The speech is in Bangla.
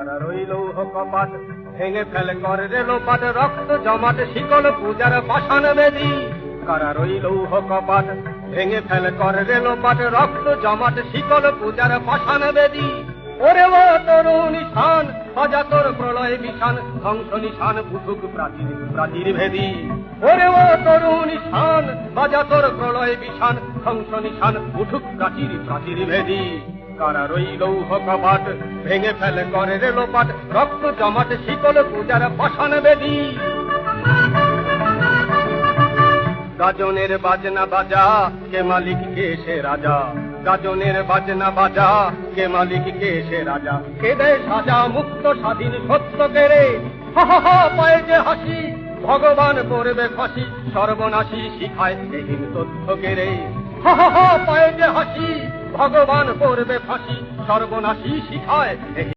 কারা রইল কপাট ভেঙে ফেলে করে রে লোপাট রক্ত জমাট শিকল পূজার পাষাণ বেদী কারা রইল কপাট ভেঙে ফেলে করে রে লোপাট রক্ত জমাট শিকল পূজার পাষাণ বেদী ওরে ও তরুণ নিশান সাজা তোর প্রলয় বিশান ধ্বংস নিশান বুঝুক প্রাচীর প্রাচীর ভেদী ওরে ও তরুণ নিশান বাজা তোর প্রলয় বিশান ধ্বংস নিশান উঠুক প্রাচীর প্রাচীর ভেদী কারা রইল কপাট ভেঙে ফেলে করে রে লোপাট রক্ত জমাট শিকল পূজার পাষাণ বেদী গাজনের বাজনা বাজা কে মালিক কে সে রাজা গাজনের বাজনা বাজা কে মালিক কে সে রাজা কে দেয় সাজা মুক্ত স্বাধীন সত্য কেড়ে হা হা হা পায়ে যে হাসি ভগবান করবে ফাঁসি সর্বনাশী শিখায় এহীন তথ্য কেড়ে হা হা হা পায়ে যে হাসি ভগবান করবে ফাঁসি সর্বনাশী শিখায়